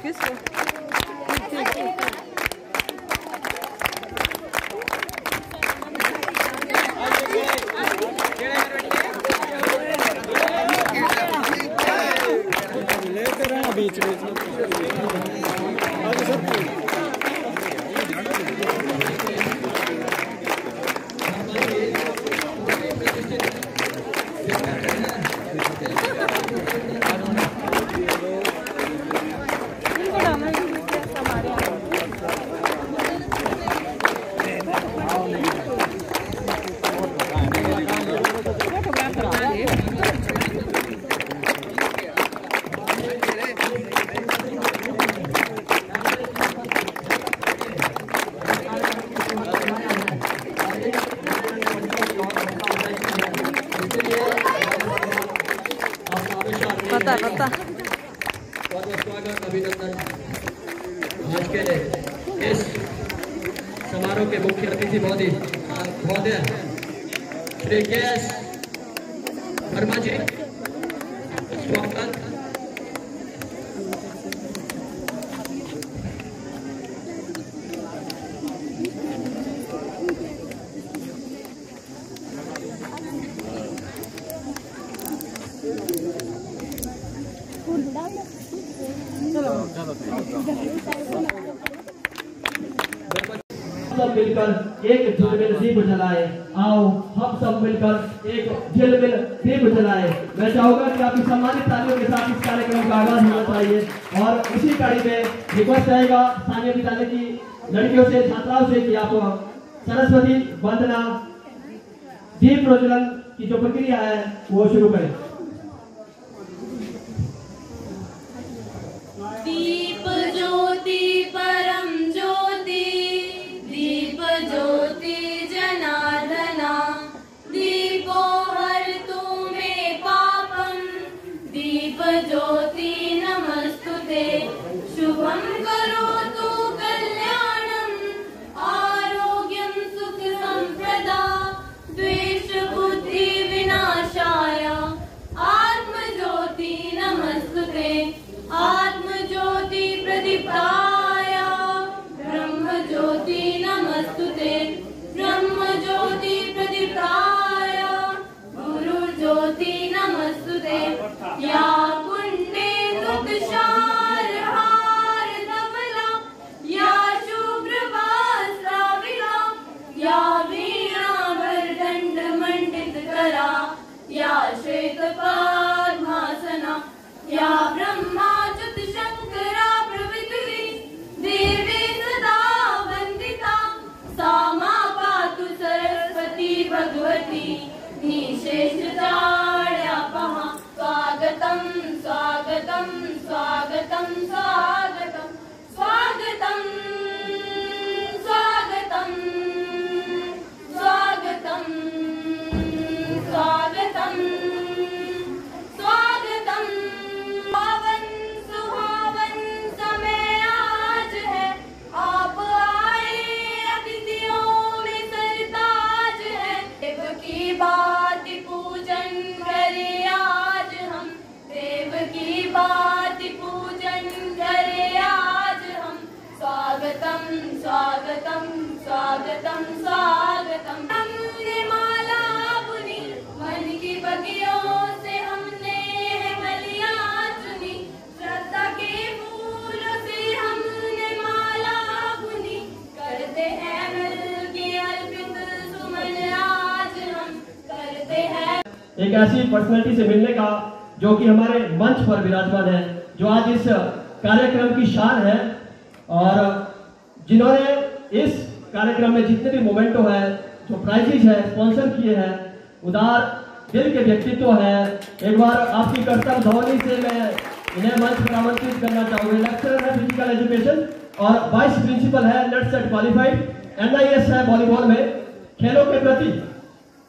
किसको? बीच में पता स्वागत अभिनंदन। आज के इस समारोह के मुख्य अतिथि महोदय श्री के.एस. वर्मा जी, स्वागत। सब मिलकर एक झिलमिल दीप जलाए, आओ हम सब मिलकर एक झिलमिल दीप जलाए। मैं चाहूंगा कि आपकी सम्मानित तालियों के साथ इस कार्यक्रम का आगाज होना चाहिए और उसी कड़ी में रिक्वेस्ट रहेगा स्थानीय विद्यालय की लड़कियों से, छात्राओं से कि आप सरस्वती वंदना दीप प्रज्वलन की जो प्रक्रिया है वो शुरू करें। दीप ज्योति परम ज्योति, दीप ज्योति जनार्दना, दीपो हरतु मे पापम, दीप ज्योति नमस्तुते, शुभम करोतु कल्याणम, आरोग्यम सुख संपदा, द्वेष बुद्धि विनाशाय, आत्म ज्योति नमस्तुते, आत्म ज्योति प्रदीप्ताय, ब्रह्म ज्योति नमस्तुते, ब्रह्म ज्योति प्रदीप्ताय, गुरु ज्योति नमस्तुते, या कुंडे तुषार हार धवला, या शुभ्र वस्त्राविला, या वीणा वरदंड मंडित करा, या श्वेत पद्मासना, या ब्रह्माच्युत शंकरा प्रभृति देवी सदा वंदिता, सा मा पातु सरस्वती भगवती निशेषजाड्यापहा। स्वागतं स्वागतं स्वागतं स्वागतं स्वागतं स्वागतं स्वागतं स्वागतं स्वागतं। पावन सुहावन समय आज है, आप आए अतिथियों में सरताज है, देव की बात पूजन करे आज हम, देव की बात पूजन करे आज हम। स्वागतम स्वागतम स्वागतम स्वागतम। हमने माला बुनी, मन की बगियों से हमने कलियां चुनी, श्रद्धा के फूलों से हमने माला बुनी, करते हैं मिलके अर्पित सुमन आज हम, करते हैं। एक ऐसी पर्सनालिटी से मिलने का जो कि हमारे मंच पर विराजमान है, जो आज इस कार्यक्रम की शान है और जिन्होंने इस कार्यक्रम में जितने भी मोमेंटो है, जो प्राइजेज है स्पॉन्सर किए हैं, उदार दिल के व्यक्तित्व है। एक बार आपकी कर्तव्य ध्वनि से मैं इन्हें मंच पर आमंत्रित करना चाहूंगा। लेक्चरर है फिजिकल एजुकेशन और वाइस प्रिंसिपल है नेट सेट क्वालिफाइड, NIS है वॉलीबॉल में। खेलों के प्रति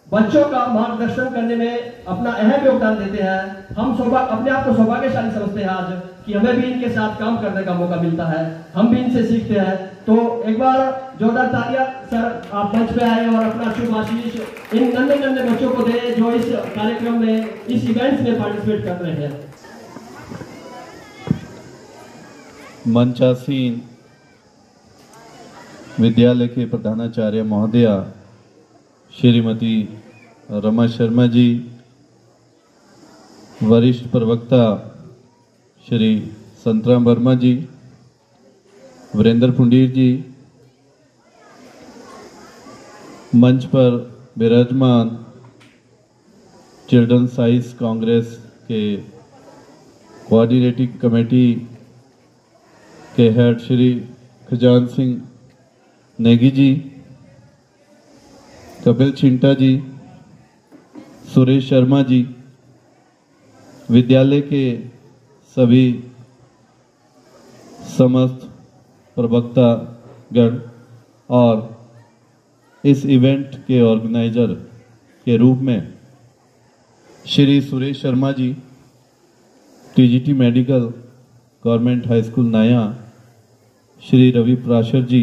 बच्चों का मार्गदर्शन करने में अपना अहम योगदान देते हैं। हम अपने आप को सौभाग्यशाली समझते हैं आज कि हमें भी इनके साथ काम करने का मौका मिलता है, हम भी इनसे सीखते हैं। तो एक बार जोरदार तालियां सर, आप मंच पे आए और अपना शुभ आशीष इन नन्हे नन्हे बच्चों को दें जो इस कार्यक्रम में, इस इवेंट्स में पार्टिसिपेट कर रहे हैं। मंचासीन विद्यालय के प्रधानाचार्य महोदया श्रीमती रमा शर्मा जी, वरिष्ठ प्रवक्ता श्री संतराम वर्मा जी, वीरेंद्र पुंडीर जी, मंच पर विराजमान चिल्ड्रन साइंस कांग्रेस के कोऑर्डिनेटिंग कमेटी के हेड श्री खजान सिंह नेगी जी, कपिल चिंटा जी, सुरेश शर्मा जी, विद्यालय के सभी समस्त प्रवक्ता गण और इस इवेंट के ऑर्गेनाइजर के रूप में Shri Suresh Sharma ji, TGT medical government high school Naya, Shri Ravi Prashar ji,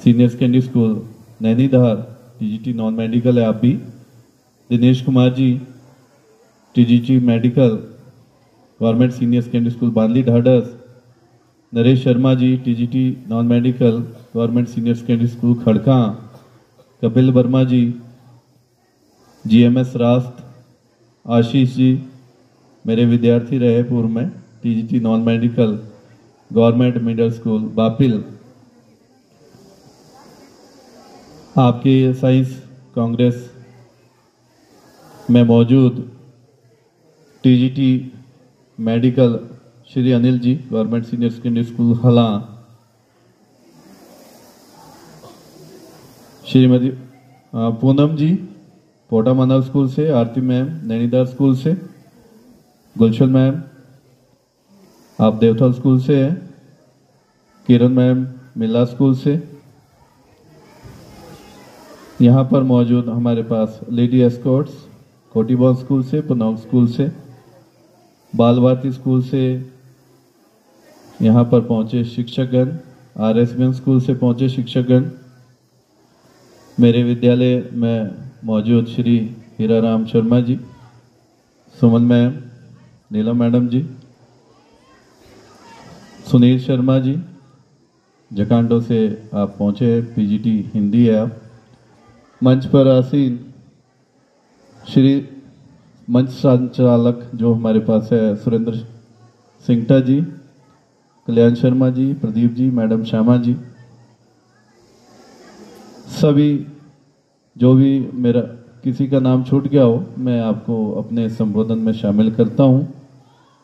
senior secondary school Nainidhar, TGT non medical है आप भी, Dinesh Kumar ji, TGT medical government senior secondary school Bandli Dhadhas, Naresh Sharma ji, TGT non medical government senior secondary school Khadka, Kapil Verma ji, GMS Rast, Ashish ji मेरे विद्यार्थी रहे पूर्व में, TGT non medical government middle school Bapil, आपके science Congress में मौजूद TGT medical Shri Anil ji, government senior secondary school हला, श्रीमती पूनम जी पोटा मनल स्कूल से, आरती मैम नैनीताल स्कूल से, गुलशन मैम आप देवथल स्कूल से हैं, किरण मैम मिला स्कूल से, यहाँ पर मौजूद हमारे पास लेडी एस्कॉर्ट्स कोटीबॉल स्कूल से, पुनौग स्कूल से, बाल भारती स्कूल से यहाँ पर पहुंचे शिक्षकगण, आरएसबीएन स्कूल से पहुंचे शिक्षकगण, मेरे विद्यालय में मौजूद श्री हीराराम शर्मा जी, सुमन मैम, नीलम मैडम जी, सुनील शर्मा जी, जकांडो से आप पहुंचे, पीजीटी हिंदी है आप, मंच पर आसीन श्री मंच संचालक जो हमारे पास है सुरेंद्र सिंगटा जी, कल्याण शर्मा जी, प्रदीप जी, मैडम श्यामा जी, सभी जो भी मेरा किसी का नाम छूट गया हो मैं आपको अपने संबोधन में शामिल करता हूं।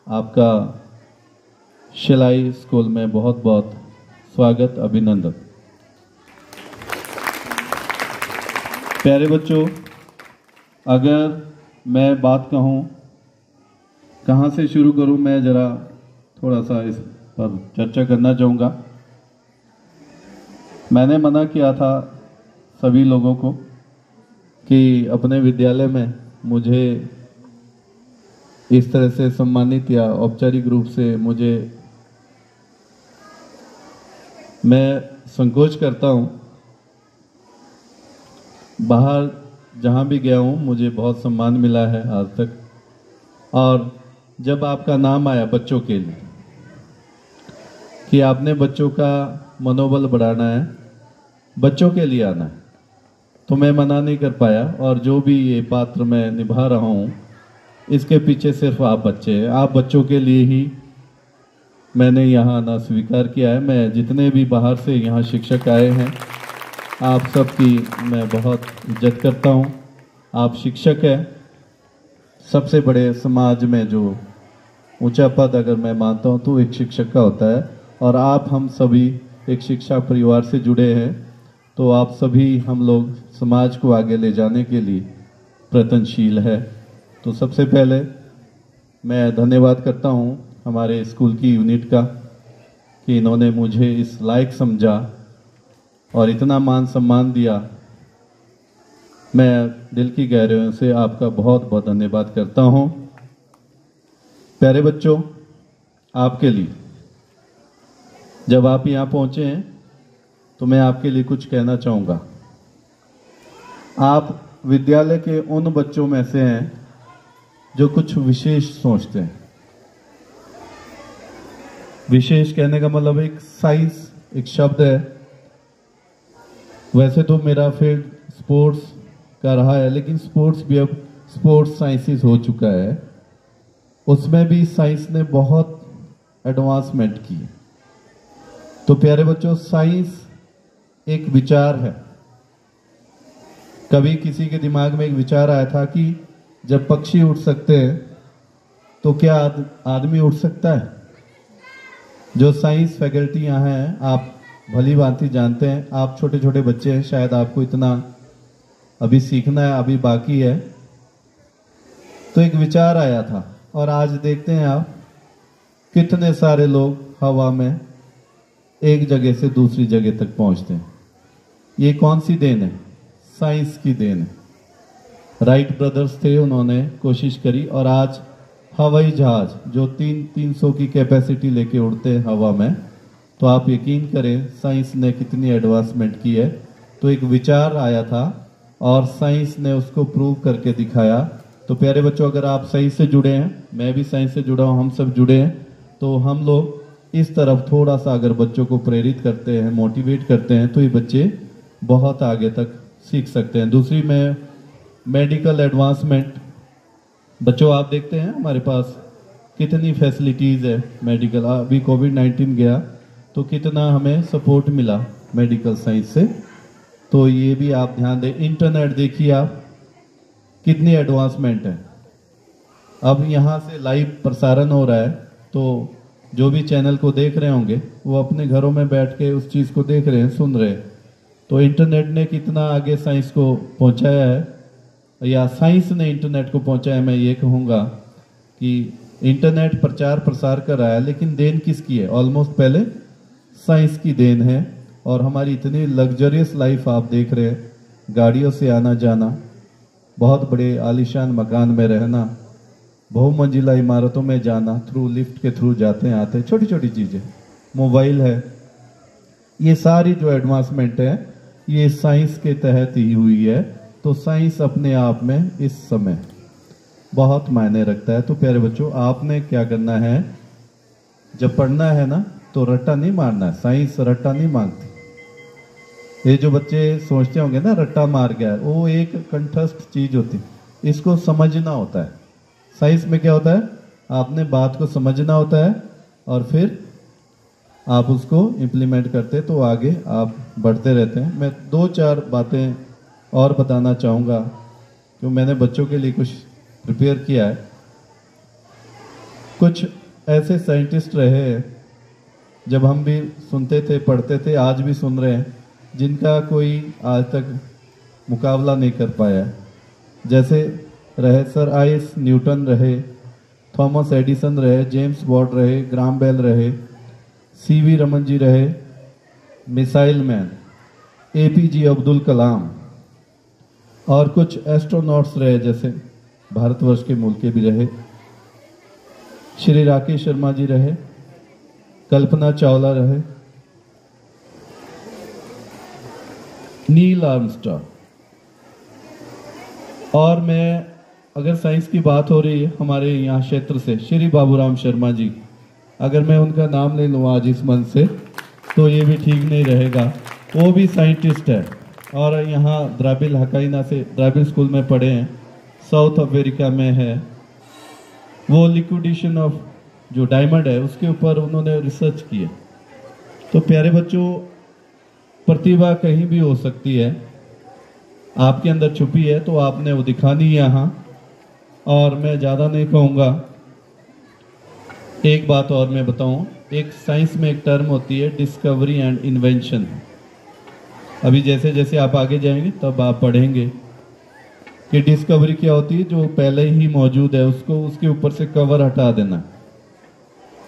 आपका शिलाई स्कूल में बहुत बहुत स्वागत, अभिनंदन। प्यारे बच्चों, अगर मैं बात कहूं कहां से शुरू करूं, मैं जरा थोड़ा सा इस पर चर्चा करना चाहूँगा। मैंने मना किया था सभी लोगों को कि अपने विद्यालय में मुझे इस तरह से सम्मानित या औपचारिक रूप से मुझे, मैं संकोच करता हूँ। बाहर जहाँ भी गया हूँ मुझे बहुत सम्मान मिला है आज तक, और जब आपका नाम आया बच्चों के लिए कि आपने बच्चों का मनोबल बढ़ाना है, बच्चों के लिए आना है, तो मैं मना नहीं कर पाया। और जो भी ये पात्र मैं निभा रहा हूँ इसके पीछे सिर्फ आप बच्चे हैं, आप बच्चों के लिए ही मैंने यहाँ आना स्वीकार किया है। मैं जितने भी बाहर से यहाँ शिक्षक आए हैं आप सबकी मैं बहुत इज्जत करता हूँ। आप शिक्षक हैं, सबसे बड़े समाज में जो ऊंचा पद अगर मैं मानता हूँ तो एक शिक्षक का होता है, और आप हम सभी एक शिक्षा परिवार से जुड़े हैं, तो आप सभी हम लोग समाज को आगे ले जाने के लिए प्रयत्नशील है। तो सबसे पहले मैं धन्यवाद करता हूँ हमारे स्कूल की यूनिट का कि इन्होंने मुझे इस लायक समझा और इतना मान सम्मान दिया। मैं दिल की गहराइयों से आपका बहुत बहुत धन्यवाद करता हूँ। प्यारे बच्चों, आपके लिए जब आप यहाँ पहुँचे हैं तो मैं आपके लिए कुछ कहना चाहूँगा। आप विद्यालय के उन बच्चों में से हैं जो कुछ विशेष सोचते हैं। विशेष कहने का मतलब एक साइंस एक शब्द है। वैसे तो मेरा फील्ड स्पोर्ट्स का रहा है, लेकिन स्पोर्ट्स भी अब स्पोर्ट्स साइंसेस हो चुका है। उसमें भी साइंस ने बहुत एडवांसमेंट की। तो प्यारे बच्चों, साइंस एक विचार है। कभी किसी के दिमाग में एक विचार आया था कि जब पक्षी उड़ सकते हैं तो क्या आदमी उड़ सकता है? जो साइंस फैकल्टी यहाँ है, आप भली भांति जानते हैं। आप छोटे छोटे बच्चे हैं, शायद आपको इतना अभी सीखना है, अभी बाकी है। तो एक विचार आया था और आज देखते हैं आप कितने सारे लोग हवा में एक जगह से दूसरी जगह तक पहुंचते हैं। ये कौन सी देन है? साइंस की देन है। राइट ब्रदर्स थे, उन्होंने कोशिश करी और आज हवाई जहाज जो 300 की कैपेसिटी लेके उड़ते हैं हवा में, तो आप यकीन करें साइंस ने कितनी एडवांसमेंट की है। तो एक विचार आया था और साइंस ने उसको प्रूव करके दिखाया। तो प्यारे बच्चों, अगर आप साइंस से जुड़े हैं, मैं भी साइंस से जुड़ा हूं, हम सब जुड़े हैं, तो हम लोग इस तरफ थोड़ा सा अगर बच्चों को प्रेरित करते हैं, मोटिवेट करते हैं, तो ये बच्चे बहुत आगे तक सीख सकते हैं। दूसरी में मेडिकल एडवांसमेंट। बच्चों, आप देखते हैं हमारे पास कितनी फैसिलिटीज है मेडिकल। अभी कोविड-19 गया तो कितना हमें सपोर्ट मिला मेडिकल साइंस से। तो ये भी आप ध्यान दें। इंटरनेट देखिए आप, कितनी एडवांसमेंट है। अब यहाँ से लाइव प्रसारण हो रहा है, तो जो भी चैनल को देख रहे होंगे वो अपने घरों में बैठ के उस चीज़ को देख रहे हैं, सुन रहे हैं। तो इंटरनेट ने कितना आगे साइंस को पहुंचाया है, या साइंस ने इंटरनेट को पहुंचाया। मैं ये कहूँगा कि इंटरनेट प्रचार प्रसार कर रहा है, लेकिन देन किसकी है? ऑलमोस्ट पहले साइंस की देन है। और हमारी इतनी लग्जरियस लाइफ आप देख रहे हैं, गाड़ियों से आना जाना, बहुत बड़े आलीशान मकान में रहना, बहुमंजिला इमारतों में जाना, थ्रू लिफ्ट के थ्रू जाते हैं आते हैं, छोटी छोटी चीज़ें, मोबाइल है। ये सारी जो एडवांसमेंट है ये साइंस के तहत ही हुई है। तो साइंस अपने आप में इस समय बहुत मायने रखता है। तो प्यारे बच्चों, आपने क्या करना है, जब पढ़ना है ना तो रट्टा नहीं मारना है। साइंस रट्टा नहीं मांगती। ये जो बच्चे सोचते होंगे ना रट्टा मार गया, वो एक कंठस्थ चीज होती, इसको समझना होता है। साइंस में क्या होता है, आपने बात को समझना होता है और फिर आप उसको इम्प्लीमेंट करते, तो आगे आप बढ़ते रहते हैं। मैं 2-4 बातें और बताना चाहूँगा, क्यों मैंने बच्चों के लिए कुछ प्रिपेयर किया है। कुछ ऐसे साइंटिस्ट रहे, जब हम भी सुनते थे, पढ़ते थे, आज भी सुन रहे हैं, जिनका कोई आज तक मुकाबला नहीं कर पाया। जैसे रहे सर आइस न्यूटन रहे, थॉमस एडिसन रहे, जेम्स वॉट रहे, ग्राम बेल रहे, सीवी रमन जी रहे, missile man APJ Abdul Kalam, और कुछ एस्ट्रोनॉट्स रहे, जैसे भारतवर्ष के मूल के भी रहे, श्री राकेश शर्मा जी रहे, कल्पना चावला रहे, नील आर्मस्ट्रॉन्ग। और मैं अगर साइंस की बात हो रही है हमारे यहाँ क्षेत्र से, श्री बाबूराम शर्मा जी, अगर मैं उनका नाम ले लूँ आज इस मंच से तो ये भी ठीक नहीं रहेगा। वो भी साइंटिस्ट है और यहाँ द्राबिल हकाइना से द्राबिल स्कूल में पढ़े हैं, साउथ अमेरिका में है। वो लिक्विडेशन ऑफ जो डायमंड है उसके ऊपर उन्होंने रिसर्च की है। तो प्यारे बच्चों, प्रतिभा कहीं भी हो सकती है, आपके अंदर छुपी है तो आपने वो दिखानी है यहाँ। और मैं ज़्यादा नहीं कहूँगा, एक बात और मैं बताऊँ, एक साइंस में एक टर्म होती है डिस्कवरी एंड इन्वेंशन। अभी जैसे जैसे आप आगे जाएंगे तब आप पढ़ेंगे कि डिस्कवरी क्या होती है, जो पहले ही मौजूद है उसको उसके ऊपर से कवर हटा देना।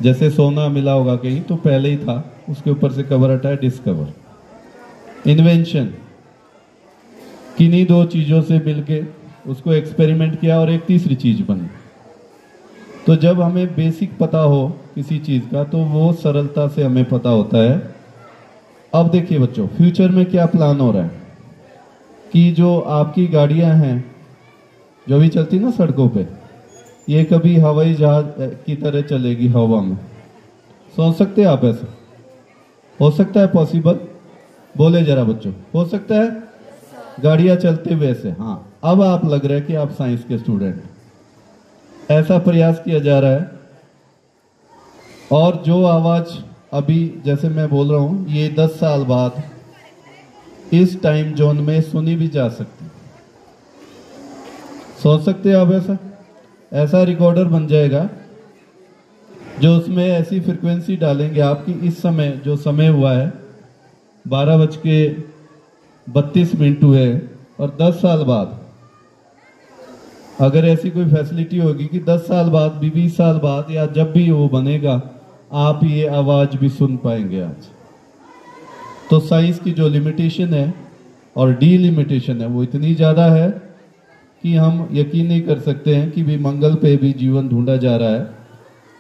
जैसे सोना मिला होगा कहीं तो पहले ही था, उसके ऊपर से कवर हटाया, डिस्कवर। इन्वेंशन, किन्हीं दो चीज़ों से मिलके उसको एक्सपेरिमेंट किया और एक तीसरी चीज़ बनी। तो जब हमें बेसिक पता हो किसी चीज़ का तो वो सरलता से हमें पता होता है। अब देखिए बच्चों, फ्यूचर में क्या प्लान हो रहा है कि जो आपकी गाड़ियां हैं जो भी चलती ना सड़कों पे, ये कभी हवाई जहाज की तरह चलेगी हवा में। सोच सकते हैं आप ऐसा? हो सकता है पॉसिबल? बोले जरा बच्चों, हो सकता है? गाड़ियां चलते हुए ऐसे, हाँ अब आप लग रहा है कि आप साइंस के स्टूडेंट। ऐसा प्रयास किया जा रहा है। और जो आवाज अभी जैसे मैं बोल रहा हूं, ये 10 साल बाद इस टाइम जोन में सुनी भी जा सकती। सोच सकते हैं आप ऐसा? ऐसा रिकॉर्डर बन जाएगा जो उसमें ऐसी फ्रिक्वेंसी डालेंगे आपकी, इस समय जो समय हुआ है 12:32 हुए, और 10 साल बाद अगर ऐसी कोई फैसिलिटी होगी कि 10 साल बाद भी, 20 साल बाद, या जब भी वो बनेगा, आप ये आवाज भी सुन पाएंगे आज। तो साइंस की जो लिमिटेशन है और डीलिमिटेशन है वो इतनी ज्यादा है कि हम यकीन नहीं कर सकते हैं कि भी मंगल पे भी जीवन ढूंढा जा रहा है।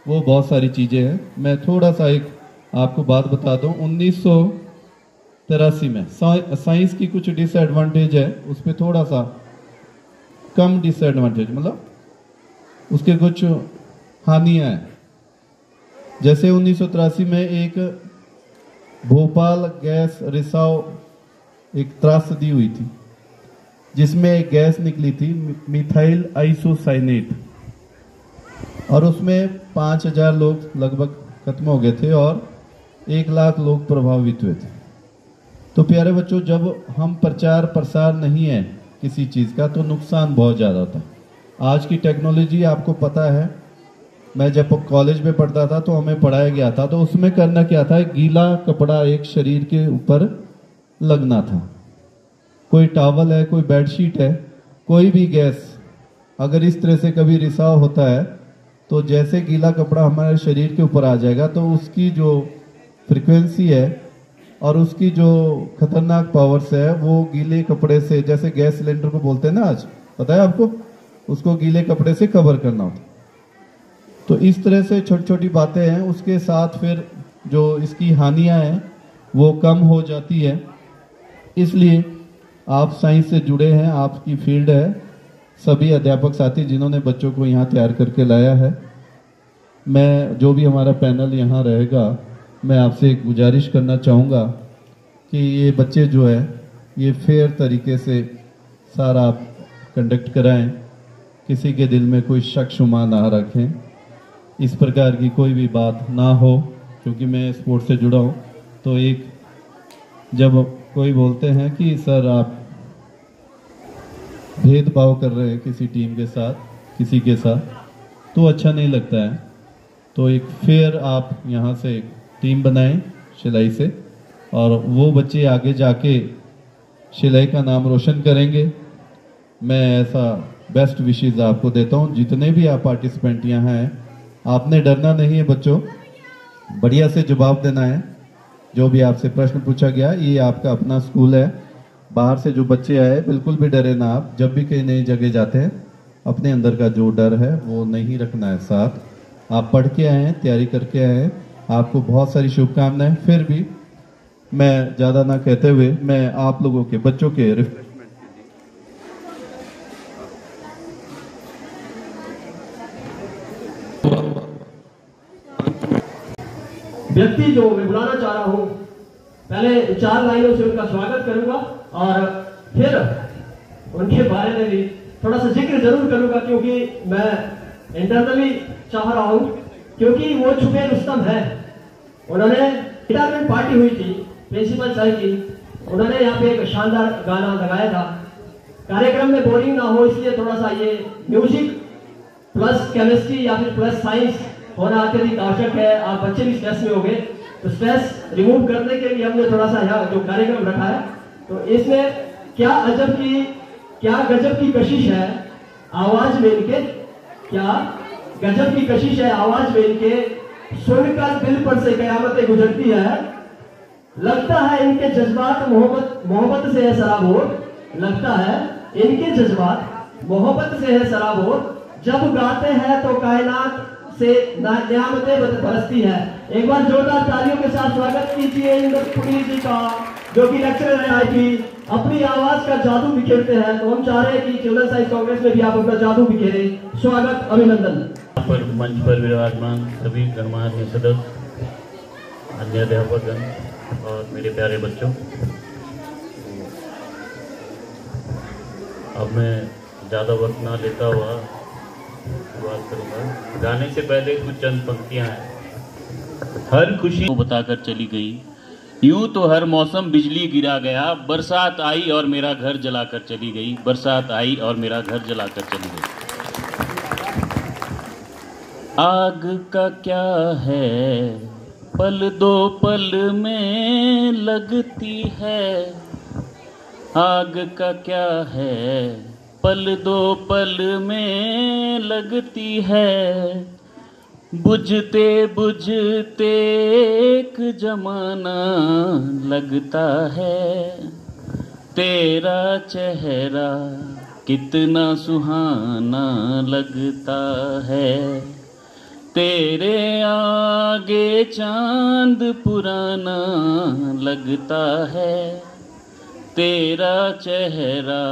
वो बहुत सारी चीजें हैं। मैं थोड़ा सा एक आपको बात बता दूं, 1983 में साइंस की कुछ डिसएडवांटेज है, उस पर थोड़ा सा कम डिसएडवांटेज, मतलब उसके कुछ हानियां हैं। जैसे 1983 में एक भोपाल गैस रिसाव एक त्रासदी हुई थी, जिसमें एक गैस निकली थी मिथाइल आइसोसाइनेट, और उसमें 5000 लोग लगभग खत्म हो गए थे और 1 लाख लोग प्रभावित हुए थे। तो प्यारे बच्चों, जब हम प्रचार प्रसार नहीं है किसी चीज का तो नुकसान बहुत ज्यादा होता है। आज की टेक्नोलॉजी आपको पता है, मैं जब कॉलेज में पढ़ता था तो हमें पढ़ाया गया था, तो उसमें करना क्या था, गीला कपड़ा एक शरीर के ऊपर लगना था। कोई टॉवल है, कोई बेडशीट है, कोई भी गैस अगर इस तरह से कभी रिसाव होता है तो जैसे गीला कपड़ा हमारे शरीर के ऊपर आ जाएगा तो उसकी जो फ्रिक्वेंसी है और उसकी जो खतरनाक पावर्स है वो गीले कपड़े से, जैसे गैस सिलेंडर को बोलते हैं ना, आज पता है आपको, उसको गीले कपड़े से कवर करना होता। तो इस तरह से छोटी छोटी बातें हैं, उसके साथ फिर जो इसकी हानियां हैं वो कम हो जाती है। इसलिए आप साइंस से जुड़े हैं, आपकी फील्ड है, सभी अध्यापक साथी जिन्होंने बच्चों को यहाँ तैयार करके लाया है, मैं जो भी हमारा पैनल यहाँ रहेगा, मैं आपसे एक गुजारिश करना चाहूँगा कि ये बच्चे जो है ये फेयर तरीके से सारा आप कंडक्ट कराएं, किसी के दिल में कोई शक शुमा ना रखें, इस प्रकार की कोई भी बात ना हो। क्योंकि मैं स्पोर्ट्स से जुड़ा हूँ, तो एक जब कोई बोलते हैं कि सर आप भेदभाव कर रहे हैं किसी टीम के साथ, किसी के साथ, तो अच्छा नहीं लगता है। तो एक फेयर आप यहाँ से एक टीम बनाएं शिलाई से, और वो बच्चे आगे जाके शिलाई का नाम रोशन करेंगे। मैं ऐसा बेस्ट विशेस आपको देता हूँ। जितने भी आप पार्टिसिपेंट यहाँ हैं, आपने डरना नहीं है बच्चों, बढ़िया से जवाब देना है। जो भी आपसे प्रश्न पूछा गया, ये आपका अपना स्कूल है, बाहर से जो बच्चे आए बिल्कुल भी डरे ना आप। जब भी कहीं नई जगह जाते हैं, अपने अंदर का जो डर है वो नहीं रखना है साथ। आप पढ़ के आए हैं, तैयारी करके आए हैं, आपको बहुत सारी शुभकामनाएं। फिर भी मैं ज्यादा ना कहते हुए मैं आप लोगों के बच्चों के व्यक्ति जो मैं बुलाना चाह रहा हूं, पहले 4 लाइनों से उनका स्वागत करूंगा और फिर उनके बारे में भी थोड़ा सा जिक्र जरूर करूंगा, क्योंकि मैं इंटरनली चाह रहा हूं, क्योंकि वो छुपे रुस्तम है। उन्होंने रिटायरमेंट पार्टी हुई थी प्रिंसिपल सर की, उन्होंने यहाँ पे एक शानदार गाना लगाया था। कार्यक्रम में बोरिंग ना हो इसलिए थोड़ा सा ये म्यूजिक प्लस केमिस्ट्री या फिर प्लस साइंस होना अत्यधिक आवश्यक है। आप बच्चे भी स्ट्रेस में हो गए, तो स्ट्रेस रिमूव करने के लिए हमने थोड़ा सा यहाँ जो कार्यक्रम रखा है, तो इसमें क्या गजब की कशिश है आवाज में इनके, क्या गजब की कशिश है आवाज में इनके, सुनकर दिल पर से कयामतें गुजरती है। लगता है इनके जज्बात मोहब्बत से है सराबोर, लगता है इनके जज्बात मोहब्बत से है सराबोर। जब गाते हैं तो कायनात से नियामतें बरसती है। एक बार जोरदार तालियों के साथ स्वागत कीजिए इंद्र पुरी जी का, जो कि लेक्चरर है आईटी, अपनी आवाज का जादू बिखेरते हैं। तो हम चाह रहे हैं कि चिल्ड्रन साइंस कांग्रेस में भी आप अपना जादू बिखेरे। स्वागत, अभिनंदन। मंच पर विराजमान सभी गणमान्य सदस्य, अन्य अध्यापकगण और मेरे प्यारे बच्चों, अब मैं ज़्यादा वक्त ना लेता हुआ बात करूँगा। गाने से पहले कुछ चंद पंक्तियाँ हैं। हर खुशी को बताकर चली गई, यूं तो हर मौसम बिजली गिरा गया, बरसात आई और मेरा घर जलाकर चली गई, बरसात आई और मेरा घर जलाकर चली गई। आग का क्या है, पल दो पल में लगती है, आग का क्या है, पल दो पल में लगती है, बुझते बुझते एक जमाना लगता है, तेरा चेहरा कितना सुहाना लगता है, तेरे आगे चांद पुराना लगता है, तेरा चेहरा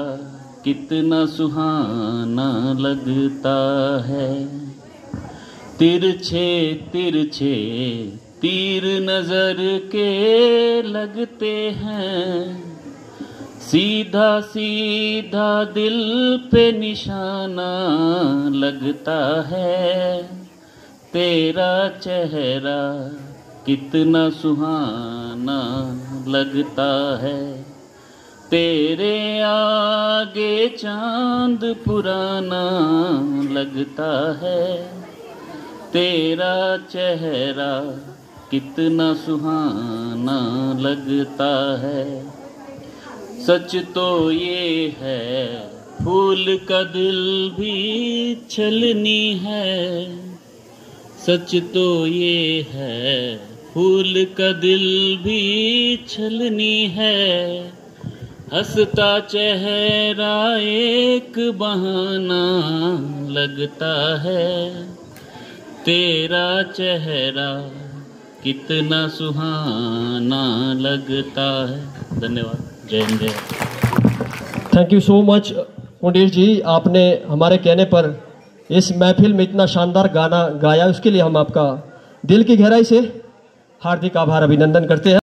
कितना सुहाना लगता है, तिरछे तिरछे तीर नजर के लगते हैं, सीधा सीधा दिल पे निशाना लगता है, तेरा चेहरा कितना सुहाना लगता है, तेरे आगे चांद पुराना लगता है, तेरा चेहरा कितना सुहाना लगता है। सच तो ये है फूल का दिल भी छलनी है, सच तो ये है फूल का दिल भी छलनी है, हंसता चेहरा एक बहाना लगता है, तेरा चेहरा कितना सुहाना लगता है। धन्यवाद। जय हिंद। जय। थैंक यू सो मच पंडित जी, आपने हमारे कहने पर इस महफिल में इतना शानदार गाना गाया, उसके लिए हम आपका दिल की गहराई से हार्दिक आभार अभिनंदन करते हैं।